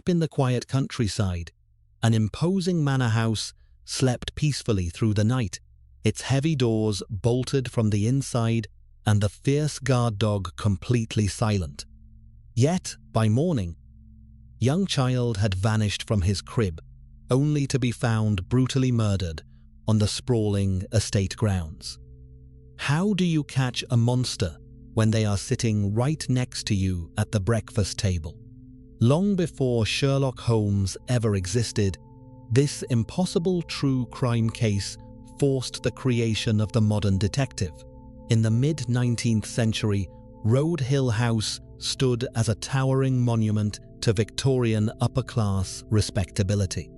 Deep in the quiet countryside, an imposing manor house slept peacefully through the night, its heavy doors bolted from the inside and the fierce guard dog completely silent. Yet, by morning, young child had vanished from his crib, only to be found brutally murdered on the sprawling estate grounds. How do you catch a monster when they are sitting right next to you at the breakfast table? Long before Sherlock Holmes ever existed, this impossible true crime case forced the creation of the modern detective. In the mid-19th century, Road Hill House stood as a towering monument to Victorian upper-class respectability.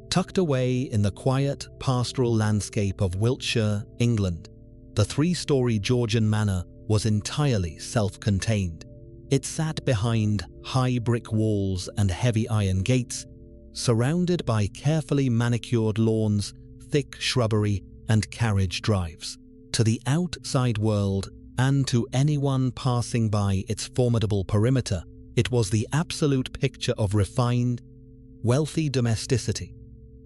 Tucked away in the quiet, pastoral landscape of Wiltshire, England, the three-story Georgian manor was entirely self-contained. It sat behind high brick walls and heavy iron gates, surrounded by carefully manicured lawns, thick shrubbery, and carriage drives. To the outside world, and to anyone passing by its formidable perimeter, it was the absolute picture of refined, wealthy domesticity.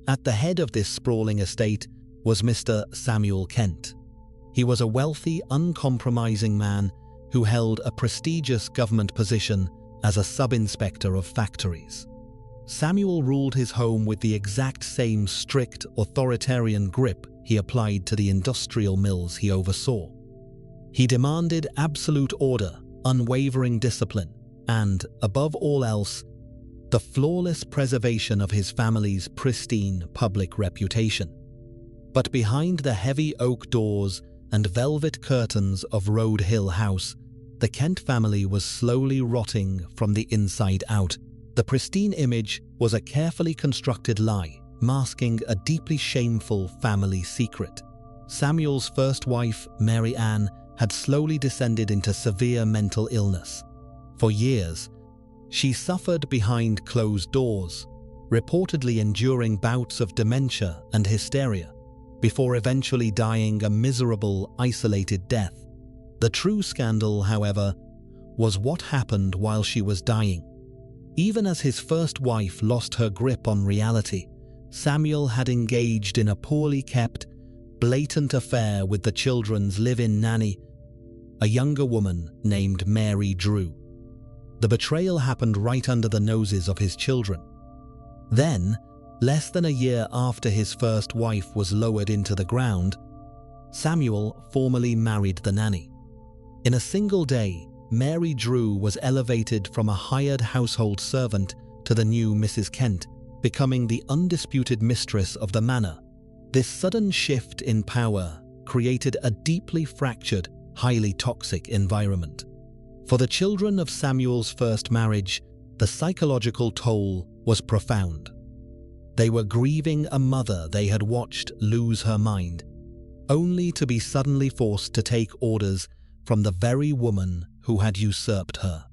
At the head of this sprawling estate was Mr. Samuel Kent. He was a wealthy, uncompromising man who held a prestigious government position as a sub-inspector of factories. Samuel ruled his home with the exact same strict, authoritarian grip he applied to the industrial mills he oversaw. He demanded absolute order, unwavering discipline, and, above all else, the flawless preservation of his family's pristine public reputation. But behind the heavy oak doors and velvet curtains of Road Hill House, the Kent family was slowly rotting from the inside out. The pristine image was a carefully constructed lie, masking a deeply shameful family secret. Samuel's first wife, Mary Ann, had slowly descended into severe mental illness. For years, she suffered behind closed doors, reportedly enduring bouts of dementia and hysteria, before eventually dying a miserable, isolated death. The true scandal, however, was what happened while she was dying. Even as his first wife lost her grip on reality, Samuel had engaged in a poorly kept, blatant affair with the children's live-in nanny, a younger woman named Mary Drew. The betrayal happened right under the noses of his children. Then, less than a year after his first wife was lowered into the ground, Samuel formally married the nanny. In a single day, Mary Drew was elevated from a hired household servant to the new Mrs. Kent, becoming the undisputed mistress of the manor. This sudden shift in power created a deeply fractured, highly toxic environment. For the children of Samuel's first marriage, the psychological toll was profound. They were grieving a mother they had watched lose her mind, only to be suddenly forced to take orders from the very woman who had usurped her.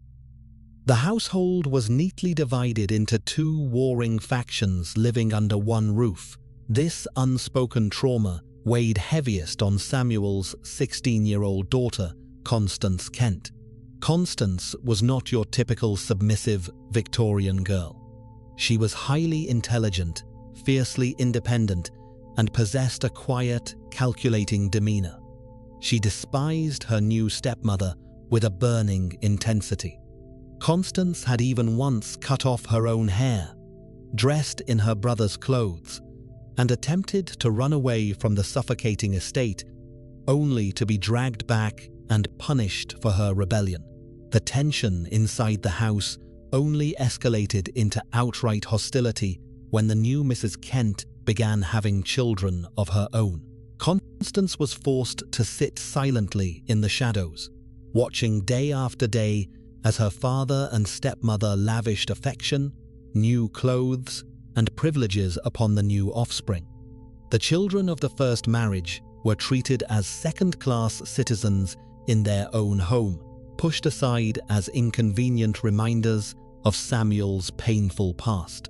The household was neatly divided into two warring factions living under one roof. This unspoken trauma weighed heaviest on Samuel's 16-year-old daughter, Constance Kent. Constance was not your typical submissive Victorian girl. She was highly intelligent, fiercely independent, and possessed a quiet, calculating demeanor. She despised her new stepmother with a burning intensity. Constance had even once cut off her own hair, dressed in her brother's clothes, and attempted to run away from the suffocating estate, only to be dragged back and punished for her rebellion. The tension inside the house only escalated into outright hostility when the new Mrs. Kent began having children of her own. Constance was forced to sit silently in the shadows, watching day after day as her father and stepmother lavished affection, new clothes, and privileges upon the new offspring. The children of the first marriage were treated as second-class citizens in their own home, pushed aside as inconvenient reminders of Samuel's painful past.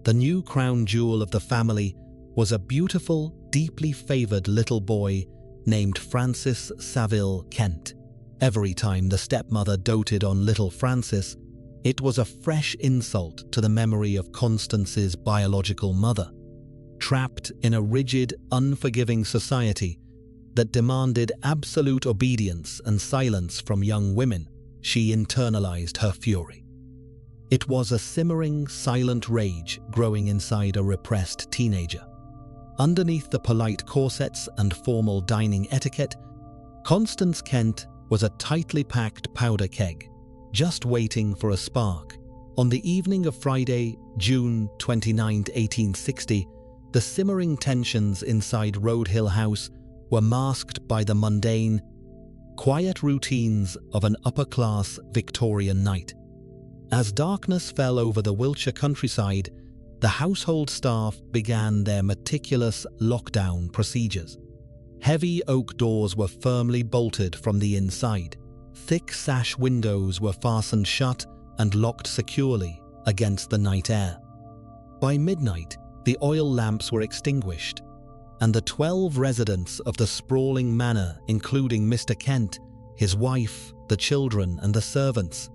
The new crown jewel of the family was a beautiful, deeply favored little boy named Francis Saville Kent. Every time the stepmother doted on little Francis, It was a fresh insult to the memory of Constance's biological mother, trapped in a rigid, unforgiving society that demanded absolute obedience and silence from young women. She internalized her fury. It was a simmering, silent rage growing inside a repressed teenager. Underneath the polite corsets and formal dining etiquette, Constance Kent was a tightly packed powder keg, just waiting for a spark. On the evening of Friday, June 29, 1860, the simmering tensions inside Road Hill House were masked by the mundane, quiet routines of an upper-class Victorian night. As darkness fell over the Wiltshire countryside, the household staff began their meticulous lockdown procedures. Heavy oak doors were firmly bolted from the inside. Thick sash windows were fastened shut and locked securely against the night air. By midnight, the oil lamps were extinguished, and the 12 residents of the sprawling manor, including Mr. Kent, his wife, the children, and the servants,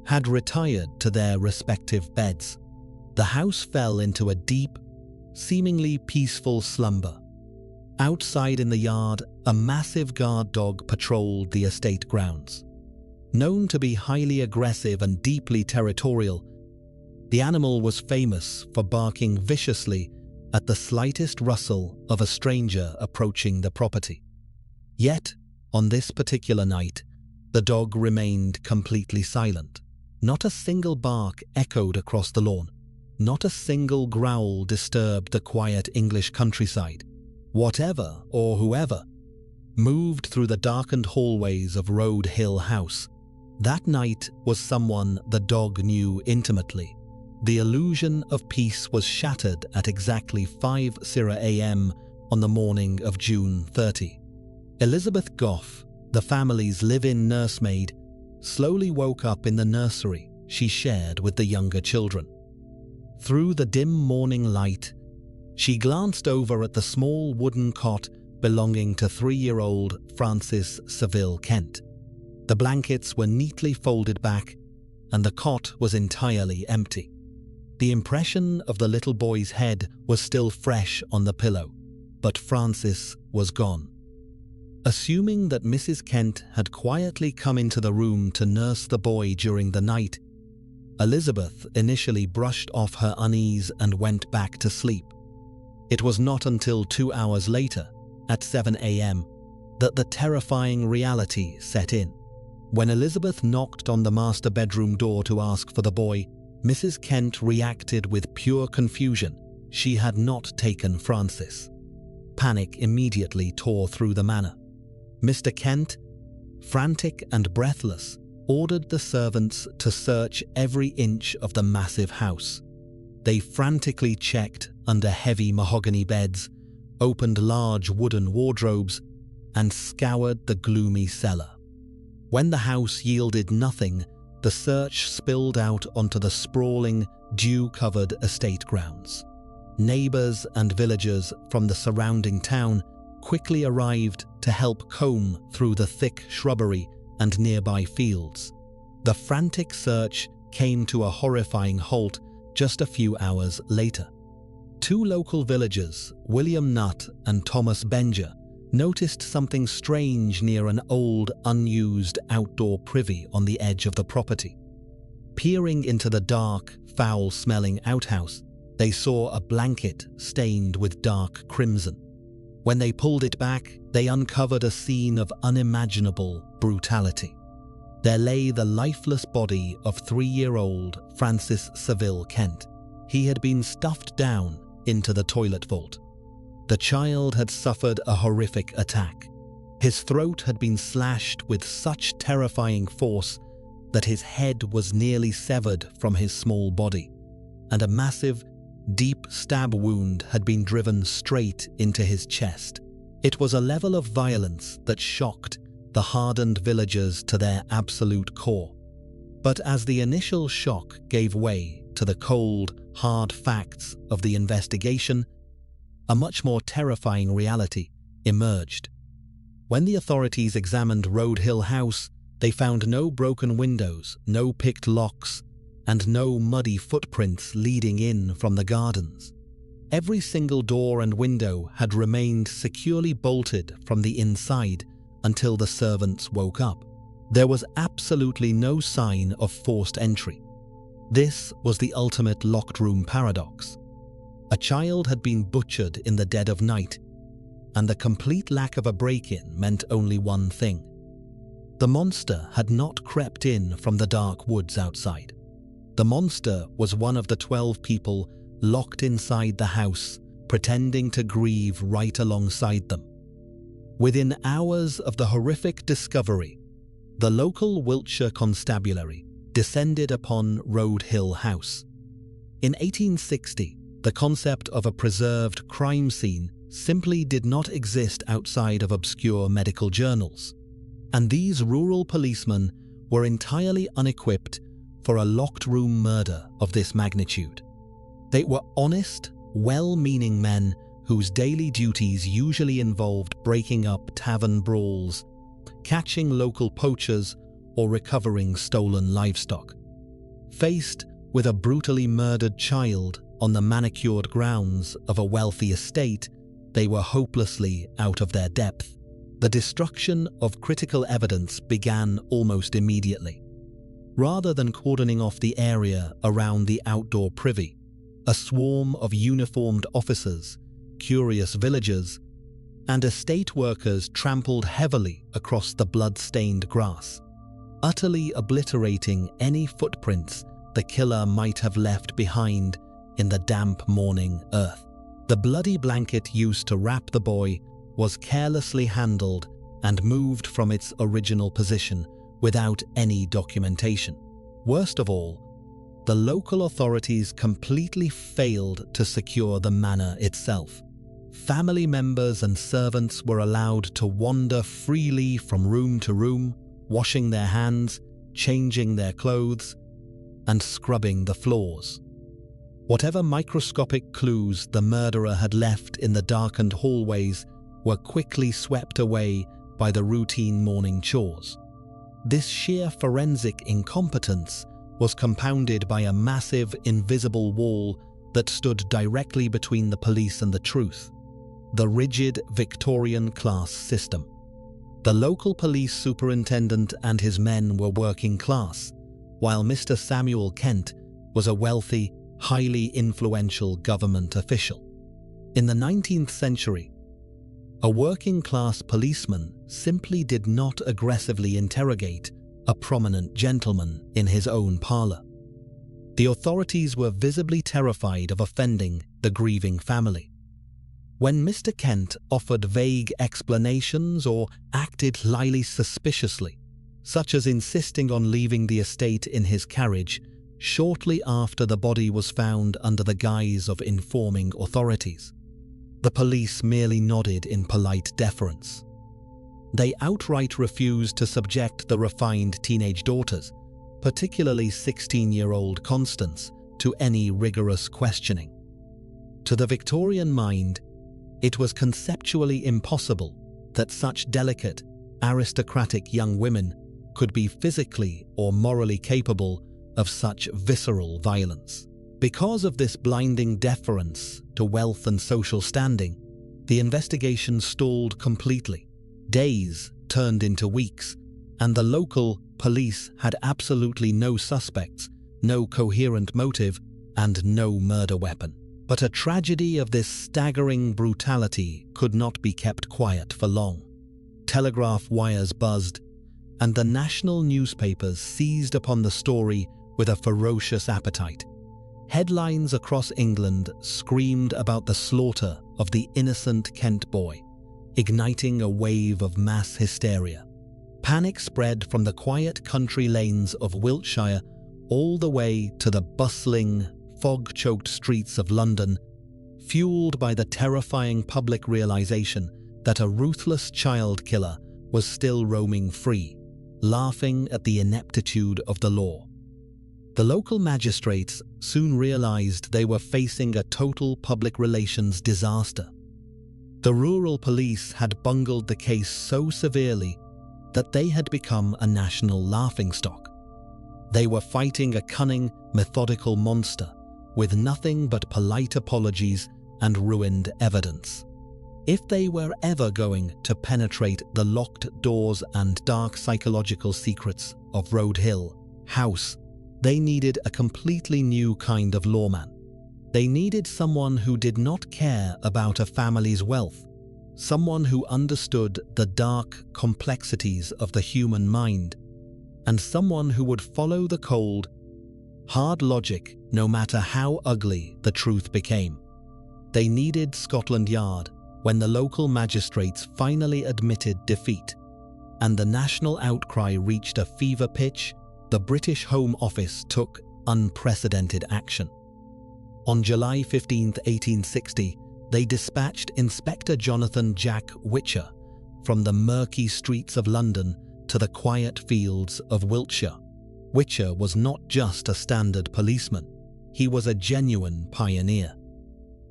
had retired to their respective beds. The house fell into a deep, seemingly peaceful slumber. Outside in the yard, a massive guard dog patrolled the estate grounds. Known to be highly aggressive and deeply territorial, the animal was famous for barking viciously at the slightest rustle of a stranger approaching the property. Yet, on this particular night, the dog remained completely silent. Not a single bark echoed across the lawn. Not a single growl disturbed the quiet English countryside. Whatever or whoever moved through the darkened hallways of Road Hill House that night was someone the dog knew intimately. The illusion of peace was shattered at exactly 5:00 a.m. on the morning of June 30. Elizabeth Goff, the family's live-in nursemaid, slowly woke up in the nursery she shared with the younger children. Through the dim morning light, she glanced over at the small wooden cot belonging to 3-year-old Francis Saville Kent. The blankets were neatly folded back, and the cot was entirely empty. The impression of the little boy's head was still fresh on the pillow, but Francis was gone. Assuming that Mrs. Kent had quietly come into the room to nurse the boy during the night, Elizabeth initially brushed off her unease and went back to sleep. It was not until 2 hours later, at 7 a.m., that the terrifying reality set in. When Elizabeth knocked on the master bedroom door to ask for the boy, Mrs. Kent reacted with pure confusion. She had not taken Francis. Panic immediately tore through the manor. Mr. Kent, frantic and breathless, ordered the servants to search every inch of the massive house. They frantically checked under heavy mahogany beds, opened large wooden wardrobes, and scoured the gloomy cellar. When the house yielded nothing, the search spilled out onto the sprawling, dew-covered estate grounds. Neighbors and villagers from the surrounding town quickly arrived to help comb through the thick shrubbery and nearby fields. The frantic search came to a horrifying halt just a few hours later. 2 local villagers, William Nutt and Thomas Benger, noticed something strange near an old, unused outdoor privy on the edge of the property. Peering into the dark, foul-smelling outhouse, they saw a blanket stained with dark crimson. When they pulled it back, they uncovered a scene of unimaginable brutality. There lay the lifeless body of 3-year-old Francis Saville Kent. He had been stuffed down into the toilet vault. The child had suffered a horrific attack. His throat had been slashed with such terrifying force that his head was nearly severed from his small body, and a massive, deep stab wound had been driven straight into his chest. It was a level of violence that shocked the hardened villagers to their absolute core. But as the initial shock gave way to the cold, hard facts of the investigation, a much more terrifying reality emerged. When the authorities examined Road Hill House, they found no broken windows, no picked locks, and no muddy footprints leading in from the gardens. Every single door and window had remained securely bolted from the inside until the servants woke up. There was absolutely no sign of forced entry. This was the ultimate locked room paradox. A child had been butchered in the dead of night, and the complete lack of a break-in meant only one thing. The monster had not crept in from the dark woods outside. The monster was one of the 12 people locked inside the house, pretending to grieve right alongside them. Within hours of the horrific discovery, the local Wiltshire constabulary descended upon Road Hill House. In 1860, the concept of a preserved crime scene simply did not exist outside of obscure medical journals, and these rural policemen were entirely unequipped for a locked room murder of this magnitude. They were honest, well-meaning men whose daily duties usually involved breaking up tavern brawls, catching local poachers, or recovering stolen livestock. Faced with a brutally murdered child on the manicured grounds of a wealthy estate, they were hopelessly out of their depth. The destruction of critical evidence began almost immediately. Rather than cordoning off the area around the outdoor privy, a swarm of uniformed officers, curious villagers, and estate workers trampled heavily across the blood-stained grass, utterly obliterating any footprints the killer might have left behind in the damp morning earth. The bloody blanket used to wrap the boy was carelessly handled and moved from its original position without any documentation. Worst of all, the local authorities completely failed to secure the manor itself. Family members and servants were allowed to wander freely from room to room, washing their hands, changing their clothes, and scrubbing the floors. Whatever microscopic clues the murderer had left in the darkened hallways were quickly swept away by the routine morning chores. This sheer forensic incompetence was compounded by a massive, invisible wall that stood directly between the police and the truth: the rigid Victorian class system. The local police superintendent and his men were working class, while Mr. Samuel Kent was a wealthy, highly influential government official. In the 19th century, a working-class policeman simply did not aggressively interrogate a prominent gentleman in his own parlour. The authorities were visibly terrified of offending the grieving family. When Mr. Kent offered vague explanations or acted highly suspiciously, such as insisting on leaving the estate in his carriage shortly after the body was found under the guise of informing authorities, the police merely nodded in polite deference. They outright refused to subject the refined teenage daughters, particularly 16-year-old Constance, to any rigorous questioning. To the Victorian mind, it was conceptually impossible that such delicate, aristocratic young women could be physically or morally capable of such visceral violence. Because of this blinding deference to wealth and social standing, the investigation stalled completely. Days turned into weeks, and the local police had absolutely no suspects, no coherent motive, and no murder weapon. But a tragedy of this staggering brutality could not be kept quiet for long. Telegraph wires buzzed, and the national newspapers seized upon the story with a ferocious appetite. Headlines across England screamed about the slaughter of the innocent Kent boy, igniting a wave of mass hysteria. Panic spread from the quiet country lanes of Wiltshire all the way to the bustling, fog-choked streets of London, fueled by the terrifying public realization that a ruthless child killer was still roaming free, laughing at the ineptitude of the law. The local magistrates soon realized they were facing a total public relations disaster. The rural police had bungled the case so severely that they had become a national laughingstock. They were fighting a cunning, methodical monster with nothing but polite apologies and ruined evidence. If they were ever going to penetrate the locked doors and dark psychological secrets of Road Hill House, they needed a completely new kind of lawman. They needed someone who did not care about a family's wealth, someone who understood the dark complexities of the human mind, and someone who would follow the cold, hard logic no matter how ugly the truth became. They needed Scotland Yard when the local magistrates finally admitted defeat, and the national outcry reached a fever pitch. The British Home Office took unprecedented action. On July 15, 1860, they dispatched Inspector Jonathan Jack Witcher from the murky streets of London to the quiet fields of Wiltshire. Witcher was not just a standard policeman, he was a genuine pioneer.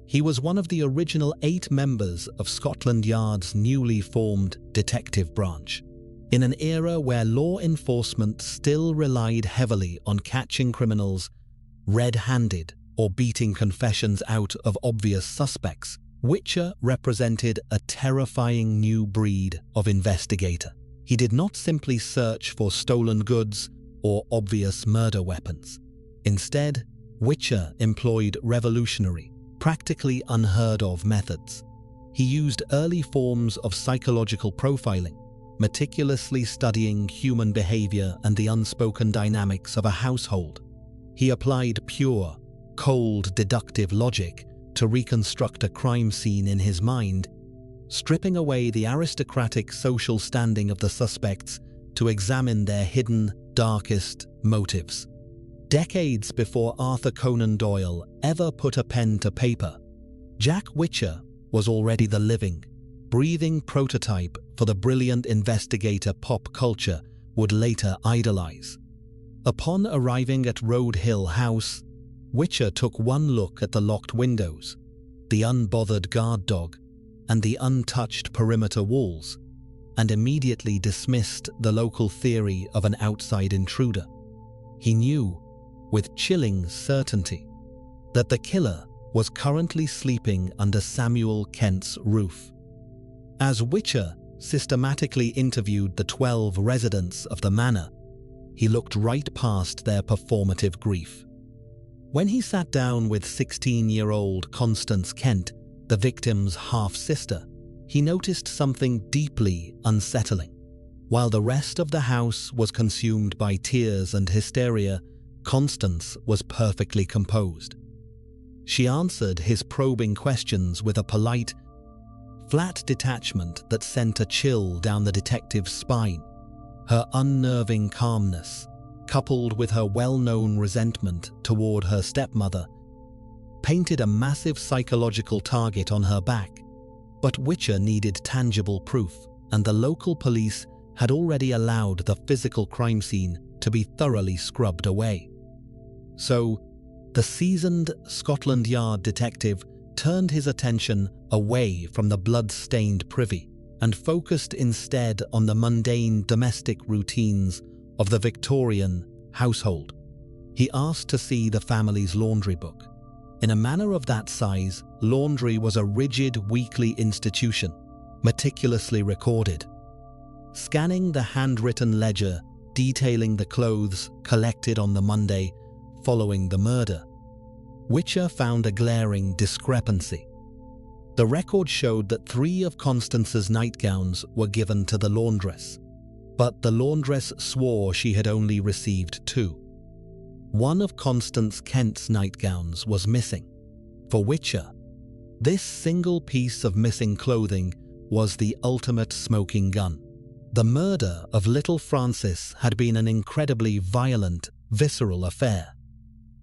He was one of the original 8 members of Scotland Yard's newly formed detective branch. In an era where law enforcement still relied heavily on catching criminals red-handed or beating confessions out of obvious suspects, Witcher represented a terrifying new breed of investigator. He did not simply search for stolen goods or obvious murder weapons. Instead, Witcher employed revolutionary, practically unheard-of methods. He used early forms of psychological profiling, meticulously studying human behavior and the unspoken dynamics of a household. He applied pure, cold deductive logic to reconstruct a crime scene in his mind, stripping away the aristocratic social standing of the suspects to examine their hidden, darkest motives. Decades before Arthur Conan Doyle ever put a pen to paper, Jack Witcher was already the living, breathing prototype for the brilliant investigator pop culture would later idolize. Upon arriving at Road Hill House, Witcher took one look at the locked windows, the unbothered guard dog, and the untouched perimeter walls, and immediately dismissed the local theory of an outside intruder. He knew, with chilling certainty, that the killer was currently sleeping under Samuel Kent's roof. As Witcher systematically interviewed the 12 residents of the manor, he looked right past their performative grief. When he sat down with 16-year-old Constance Kent, the victim's half-sister, he noticed something deeply unsettling. While the rest of the house was consumed by tears and hysteria, Constance was perfectly composed. She answered his probing questions with a polite, flat detachment that sent a chill down the detective's spine. Her unnerving calmness, coupled with her well-known resentment toward her stepmother, painted a massive psychological target on her back. But Witcher needed tangible proof, and the local police had already allowed the physical crime scene to be thoroughly scrubbed away. So, the seasoned Scotland Yard detective turned his attention away from the blood-stained privy and focused instead on the mundane domestic routines of the Victorian household. He asked to see the family's laundry book. In a manor of that size, laundry was a rigid weekly institution, meticulously recorded. Scanning the handwritten ledger detailing the clothes collected on the Monday following the murder, Witcher found a glaring discrepancy. The record showed that 3 of Constance's nightgowns were given to the laundress, but the laundress swore she had only received 2. One of Constance Kent's nightgowns was missing. For Witcher, this single piece of missing clothing was the ultimate smoking gun. The murder of little Francis had been an incredibly violent, visceral affair.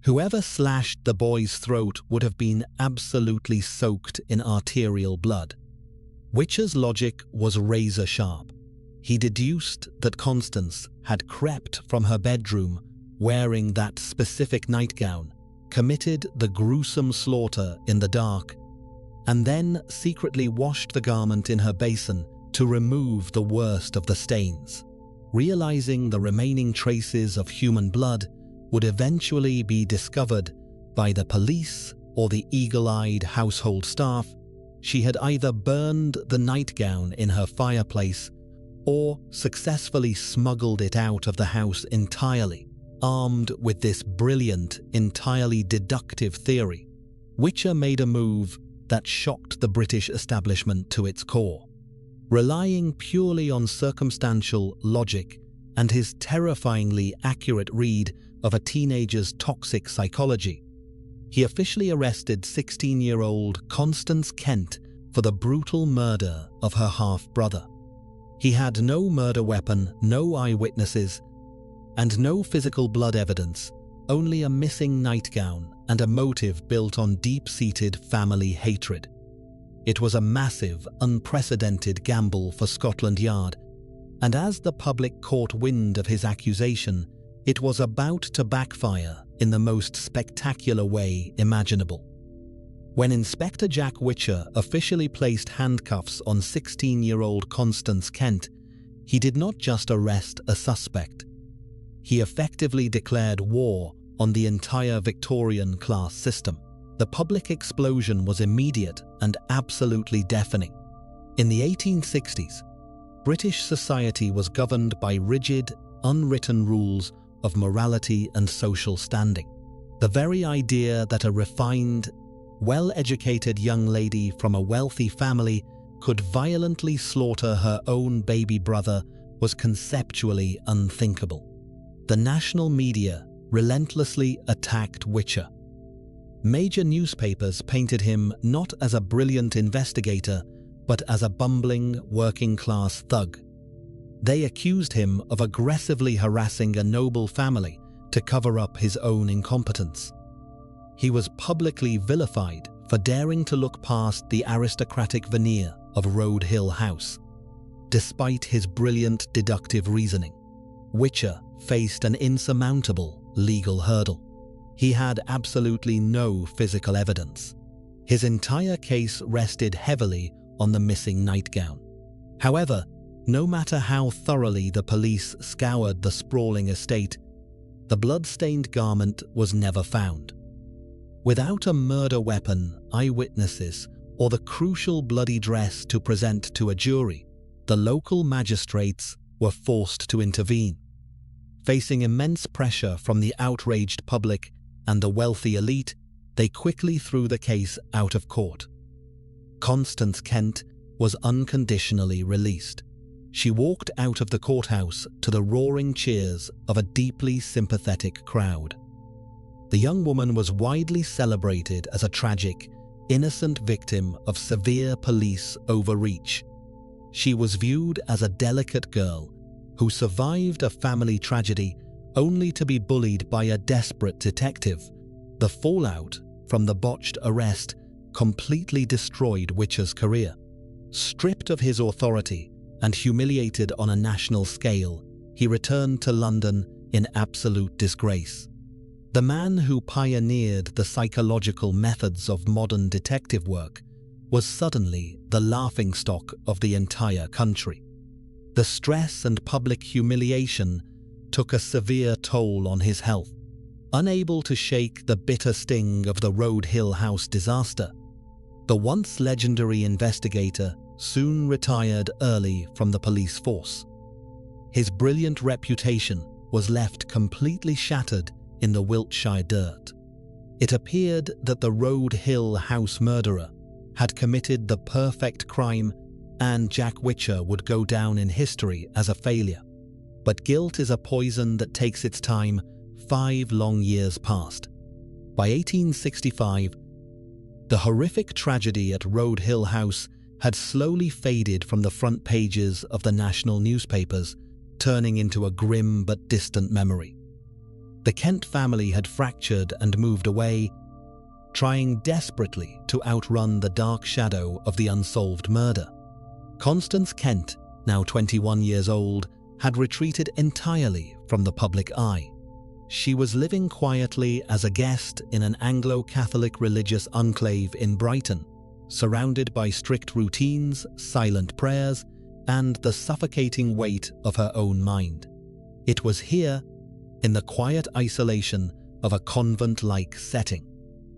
Whoever slashed the boy's throat would have been absolutely soaked in arterial blood. Witcher's logic was razor sharp. He deduced that Constance had crept from her bedroom wearing that specific nightgown, committed the gruesome slaughter in the dark, and then secretly washed the garment in her basin to remove the worst of the stains. realizing the remaining traces of human blood would eventually be discovered by the police or the eagle-eyed household staff, she had either burned the nightgown in her fireplace or successfully smuggled it out of the house entirely. Armed with this brilliant, entirely deductive theory, Witcher made a move that shocked the British establishment to its core. Relying purely on circumstantial logic and his terrifyingly accurate read of a teenager's toxic psychology, he officially arrested 16-year-old Constance Kent for the brutal murder of her half-brother. He had no murder weapon, no eyewitnesses, and no physical blood evidence, only a missing nightgown and a motive built on deep-seated family hatred. It was a massive, unprecedented gamble for Scotland Yard, and as the public caught wind of his accusation, it was about to backfire in the most spectacular way imaginable. When Inspector Jack Witcher officially placed handcuffs on 16-year-old Constance Kent, he did not just arrest a suspect. He effectively declared war on the entire Victorian class system. The public explosion was immediate and absolutely deafening. In the 1860s, British society was governed by rigid, unwritten rules of morality and social standing. The very idea that a refined, well-educated young lady from a wealthy family could violently slaughter her own baby brother was conceptually unthinkable. The national media relentlessly attacked Witcher. Major newspapers painted him not as a brilliant investigator, but as a bumbling, working-class thug. They accused him of aggressively harassing a noble family to cover up his own incompetence. He was publicly vilified for daring to look past the aristocratic veneer of Road Hill House. Despite his brilliant deductive reasoning, Witcher faced an insurmountable legal hurdle. He had absolutely no physical evidence. His entire case rested heavily on the missing nightgown. However, no matter how thoroughly the police scoured the sprawling estate, the blood-stained garment was never found. Without a murder weapon, eyewitnesses, or the crucial bloody dress to present to a jury, the local magistrates were forced to intervene. Facing immense pressure from the outraged public and the wealthy elite, they quickly threw the case out of court. Constance Kent was unconditionally released. She walked out of the courthouse to the roaring cheers of a deeply sympathetic crowd. The young woman was widely celebrated as a tragic, innocent victim of severe police overreach. She was viewed as a delicate girl who survived a family tragedy only to be bullied by a desperate detective. The fallout from the botched arrest completely destroyed Witcher's career. Stripped of his authority and humiliated on a national scale, he returned to London in absolute disgrace. The man who pioneered the psychological methods of modern detective work was suddenly the laughingstock of the entire country. The stress and public humiliation took a severe toll on his health. Unable to shake the bitter sting of the Road Hill House disaster, the once legendary investigator soon retired early from the police force. His brilliant reputation was left completely shattered in the Wiltshire dirt. It appeared that the Road Hill House murderer had committed the perfect crime, and Jack Witcher would go down in history as a failure. But guilt is a poison that takes its time. 5 long years passed. By 1865, the horrific tragedy at Road Hill House had slowly faded from the front pages of the national newspapers, turning into a grim but distant memory. The Kent family had fractured and moved away, trying desperately to outrun the dark shadow of the unsolved murder. Constance Kent, now 21 years old, had retreated entirely from the public eye. She was living quietly as a guest in an Anglo-Catholic religious enclave in Brighton, surrounded by strict routines, silent prayers, and the suffocating weight of her own mind. It was here, in the quiet isolation of a convent-like setting,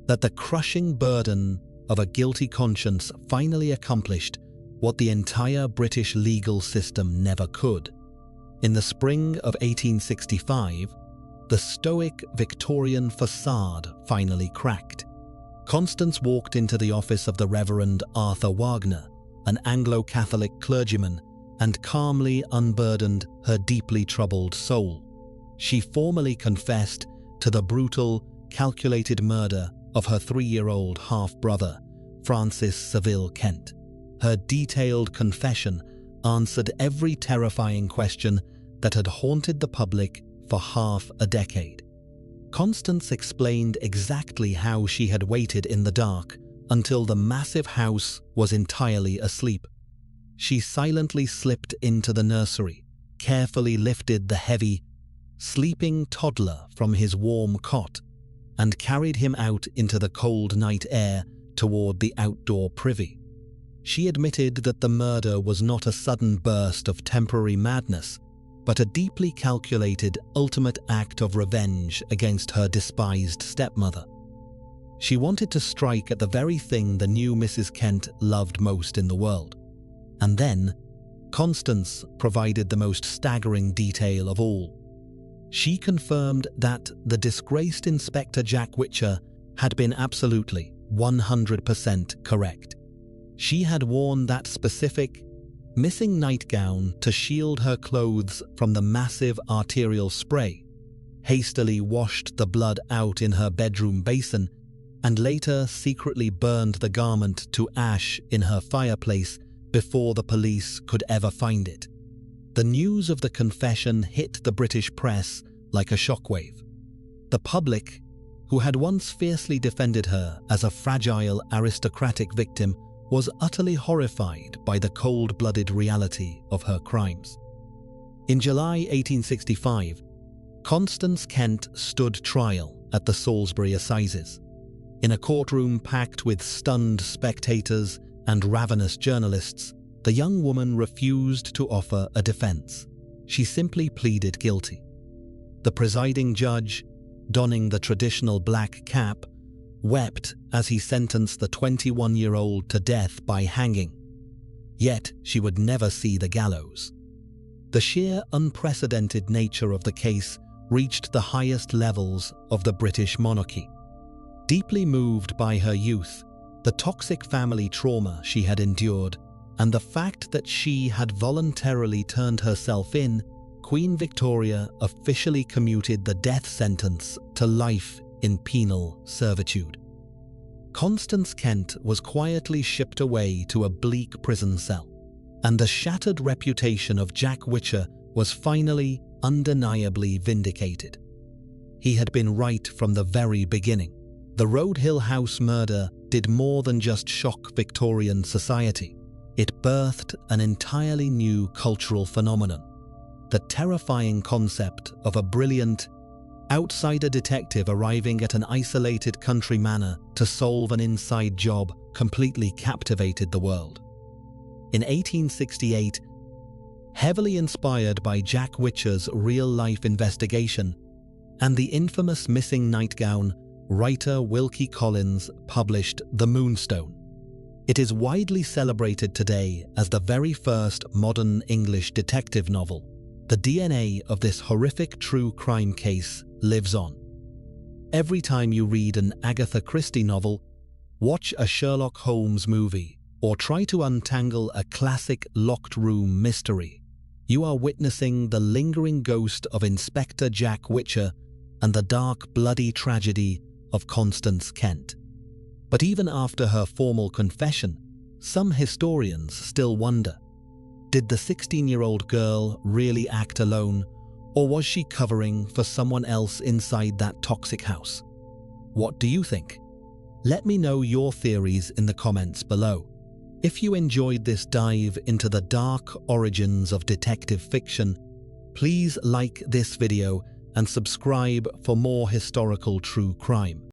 that the crushing burden of a guilty conscience finally accomplished what the entire British legal system never could. In the spring of 1865, the stoic Victorian facade finally cracked. Constance walked into the office of the Reverend Arthur Wagner, an Anglo-Catholic clergyman, and calmly unburdened her deeply troubled soul. She formally confessed to the brutal, calculated murder of her 3-year-old half-brother, Francis Saville Kent. Her detailed confession answered every terrifying question that had haunted the public for half a decade. Constance explained exactly how she had waited in the dark until the massive house was entirely asleep. She silently slipped into the nursery, carefully lifted the heavy, sleeping toddler from his warm cot, and carried him out into the cold night air toward the outdoor privy. She admitted that the murder was not a sudden burst of temporary madness, but a deeply calculated, ultimate act of revenge against her despised stepmother. She wanted to strike at the very thing the new Mrs. Kent loved most in the world. And then, Constance provided the most staggering detail of all. She confirmed that the disgraced Inspector Jack Reacher had been absolutely 100% correct. She had worn that specific, missing nightgown to shield her clothes from the massive arterial spray, hastily washed the blood out in her bedroom basin, and later secretly burned the garment to ash in her fireplace before the police could ever find it. The news of the confession hit the British press like a shockwave. The public, who had once fiercely defended her as a fragile aristocratic victim, was utterly horrified by the cold-blooded reality of her crimes. In July 1865, Constance Kent stood trial at the Salisbury Assizes. In a courtroom packed with stunned spectators and ravenous journalists, the young woman refused to offer a defense. She simply pleaded guilty. The presiding judge, donning the traditional black cap, wept as he sentenced the 21-year-old to death by hanging. Yet she would never see the gallows. The sheer unprecedented nature of the case reached the highest levels of the British monarchy. Deeply moved by her youth, the toxic family trauma she had endured, and the fact that she had voluntarily turned herself in, Queen Victoria officially commuted the death sentence to life in penal servitude. Constance Kent was quietly shipped away to a bleak prison cell, and the shattered reputation of Jack Reacher was finally, undeniably vindicated. He had been right from the very beginning. The Roadhill House murder did more than just shock Victorian society. It birthed an entirely new cultural phenomenon. The terrifying concept of a brilliant, outsider detective arriving at an isolated country manor to solve an inside job completely captivated the world. In 1868, heavily inspired by Jack Reacher's real-life investigation and the infamous missing nightgown, writer Wilkie Collins published The Moonstone. It is widely celebrated today as the very first modern English detective novel. The DNA of this horrific true crime case lives on. Every time you read an Agatha Christie novel, watch a Sherlock Holmes movie, or try to untangle a classic locked room mystery, you are witnessing the lingering ghost of Inspector Jack Reacher and the dark, bloody tragedy of Constance Kent. But even after her formal confession, some historians still wonder, did the 16-year-old girl really act alone, or was she covering for someone else inside that toxic house? What do you think? Let me know your theories in the comments below. If you enjoyed this dive into the dark origins of detective fiction, please like this video and subscribe for more historical true crime.